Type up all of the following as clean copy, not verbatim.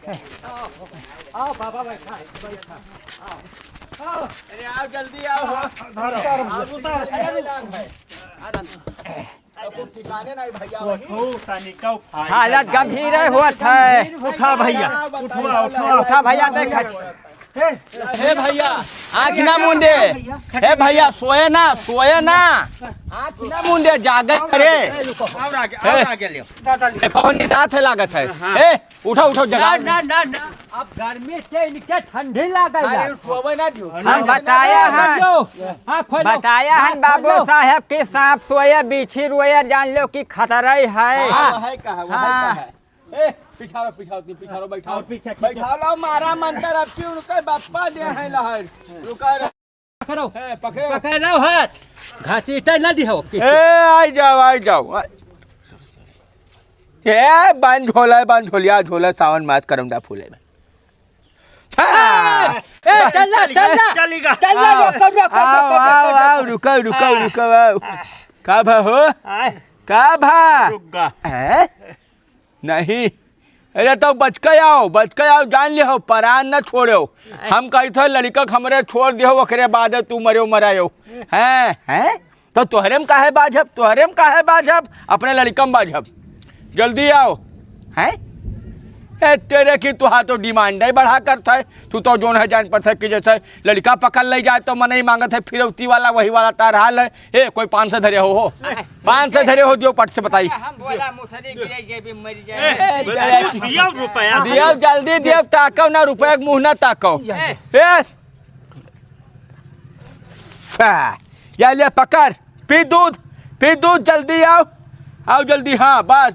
आओ बाबा बैठा बैठा आओ अरे आओ जल्दी आओ ठिकाने नहीं भैया हालत गंभीर हुआ है। उठा भैया उठा भैया देख हे भैया आँख ना मूंदे। हे भैया सोए ना आँख ना मूंदे जागे करे। निदात है लागत है। हे उठो उठो जगा ना ना ना अब गर्मी से इनके ठंडी लागेगा। सोवे ना हम बताया है बाबू साहब के सांप सोए बिछी रोए जान लो कि खतरा है। है कहा है। पिछाड़ो बैठाओ बैठाओ लो मारा मंतर अब क्यों रुके बापा दे है लहर रुका पकड़ो है पकड़ो पकड़ो हाथ घासीटा न दिहो। ए आई जाओ ये बांध झोलिया सावन मास करमदा फूले में आओ रुको का भा हो का भा नहीं। अरे तो बच के आओ जान लियो परान न छोड़ो। हम कही थे लड़का हमरे छोड़ दियो ओकरे बाद तू मरायो हैं तो तोहरे में काहे बाझब अपने लड़कम बाझब। जल्दी आओ हैं तेरे की तुहा तो डिमांड ही बढ़ा करता है। तू तो जोन है जान पड़ता है कि जैसे लड़का पकड़ ले जाए तो मन ही मांगत है फिरौती वाला वही वाला तार हाल है। ए कोई 500 धरे हो 500 धरे हो दियो पट से बताई दियो जल्दी दियो ताको ना रुपया मुँह ना ताको। या ले पकड़ पी दूध जल्दी आओ जल्दी। हाँ बस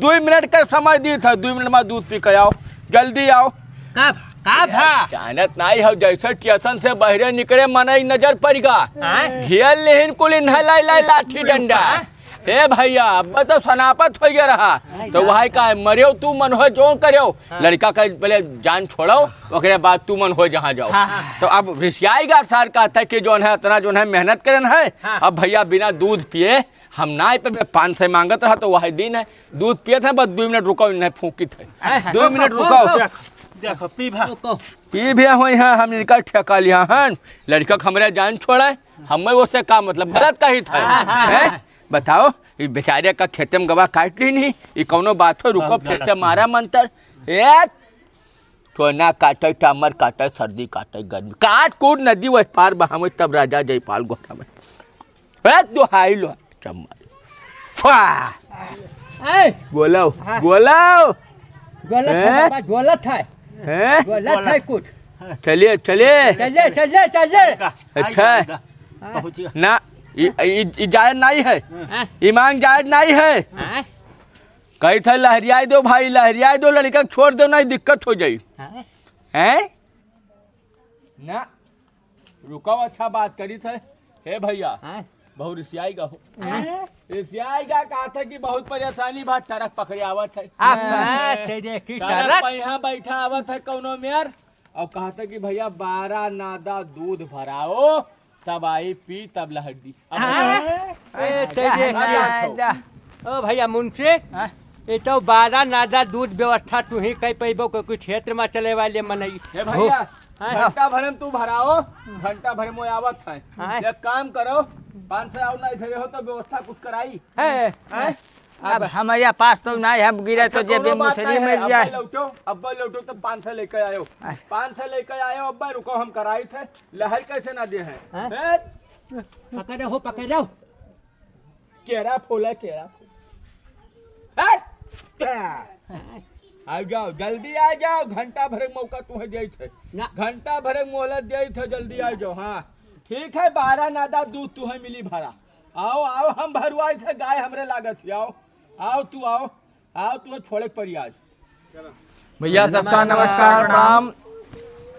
2 मिनट का समय दी था 2 मिनट में दूध पी के आओ जल्दी आओ। जानत नहीं हो जैसे स्टेशन से बहरे निकले मन नजर पड़ेगा घेर लेहिन कुल लाई लाठी डंडा। हे भैया अब तो सनापत हो गया रहा तो वही का मरियो तू मन हो जो करो लड़का का पहले जान छोड़ो ओकरे बाद तू मन हो जहाँ जाओ। तो अब रिसियाएगा सर कहता है कि जो है इतना जो है मेहनत करन है। अब भैया बिना दूध पिए हम ना पे 500 मांगत रहा तो वही दिन है दूध पिए थे बस 2 मिनट रुको नहीं फूकी थे 2 मिनट रुको पी भी हुई है हम इनका ठेका लिया है। लड़का हमरे जान छोड़ा हमें वो से का मतलब गलत का ही था। बताओ ये बेचारे का खेते में गवा काट ली नहीं ये कौनो बात हो रुको फिर से मारा मंतर तो ना काटे टामर काटे सर्दी काटे गर्मी काट कूट नदी वह पार बहा तब राजा जयपाल गोठा में दुहाई लो बोलो गलत है कुछ। चलिए अच्छा ना जायज नहीं है ईमान जायज नहीं है। कही था लहरिया दो भाई लहरिया दो लड़का छोड़ दो नहीं दिक्कत हो जाई हैं ना रुको। अच्छा बात करी थे। हे भैया बहुत रिसियाईगा हो रिसियाईगा कहा था कि बहुत परेशानी बात ट्रक पकड़े आवत है यहाँ बैठा आवत है कौनो मेयर और कहा था कि भैया 12 नादा दूध भराओ तब आई पी तब लहर दी। ओ भैया मुंशी ये तो 12 नादा दूध व्यवस्था तू ही कह पेबो कोई क्षेत्र में चले वाले मनई। भैया घंटा भर में तू भराओ घंटा भर में आवत है एक काम करो 500 और नहीं धरे हो तो व्यवस्था कुछ कराई है। अब हमारे पास तो नहीं है गिरे तो जेब में मछली मिल जाए। अब्बा लौटो तो 500 लेकर आयो 500 लेकर आयो अब्बा रुको हम कराई थे लहर कैसे ना दे हैं पकड़ो केरा फूला आ जाओ जल्दी आ जाओ घंटा भर मौका तुम्हें दे घंटा भर मोहलत दे जल्दी आ जाओ। हाँ ठीक है 12 नादा दूध तुम्हें मिली भरा आओ हम भरवाई थे गाय हमरे लागत आओ तुम्हें छोड़े पड़ी आज। भैया सबका नमस्कार प्रणाम।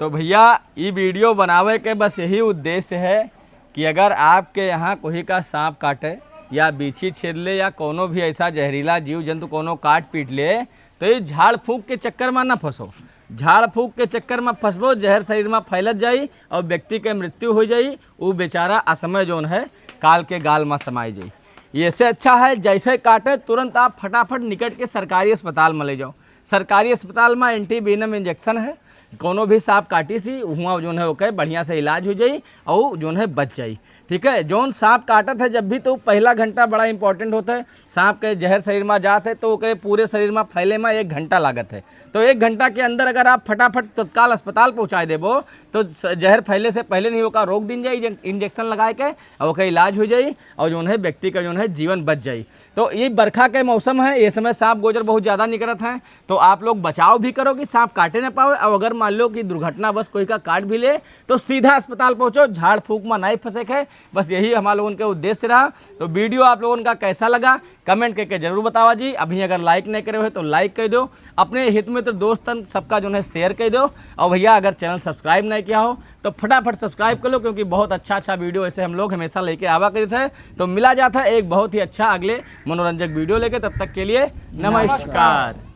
तो भैया ये वीडियो बनावे के बस यही उद्देश्य है कि अगर आपके यहाँ कोई का सांप काटे या बिछी छेद ले या कोनो भी ऐसा जहरीला जीव जंतु कोनो काट पीट ले तो ये झाड़ फूंक के चक्कर में ना फंसो। झाड़ फूंक के चक्कर में फंसबो जहर शरीर में फैलत जाई और व्यक्ति के मृत्यु हो जाई। वो बेचारा असमय जोन है काल के गाल में समाई जाई। ये से अच्छा है जैसे काटे तुरंत आप फटाफट निकट के सरकारी अस्पताल में ले जाओ। सरकारी अस्पताल में एंटीवेनम इंजेक्शन है, कोनो भी सांप काटी सी हुआ जो है ओके बढ़िया से इलाज हो जाई और जो है बच जाई। ठीक है, जौन सांप काटत है जब भी तो पहला घंटा बड़ा इंपॉर्टेंट होता है। सांप के जहर शरीर में जाते है तो ओकरे पूरे शरीर में फैले में 1 घंटा लागत है। तो 1 घंटा के अंदर अगर आप फटाफट तत्काल अस्पताल पहुंचा देबो तो जहर फैले से पहले नहीं होगा रोक दिन जाई, इंजेक्शन लगाए के और ओकर इलाज हो जाई और जो है व्यक्ति का जो है जीवन बच जाई। तो ये बरखा के मौसम है, ये समय सांप गोजर बहुत ज़्यादा निकलत हैं, तो आप लोग बचाव भी करो कि सांप काटे ना पावे। और अगर मान लो कि दुर्घटना बस कोई का काट भी ले तो सीधा अस्पताल पहुंचो, झाड़ फूक में नहीं फंसे है। बस यही हमारे लोगों के उद्देश्य रहा। तो वीडियो आप लोगों का कैसा लगा कमेंट करके जरूर बतावा जी। अभी अगर लाइक नहीं करे हो तो लाइक कर दो, अपने हित में तो दोस्तन सबका जो है शेयर कर दो। और भैया अगर चैनल सब्सक्राइब नहीं किया हो तो फटाफट सब्सक्राइब कर लो, क्योंकि बहुत अच्छा वीडियो ऐसे हम लोग हमेशा लेके आवा करते हैं। तो मिला जाता है एक बहुत ही अच्छा अगले मनोरंजक वीडियो लेके, तब तक के लिए नमस्कार।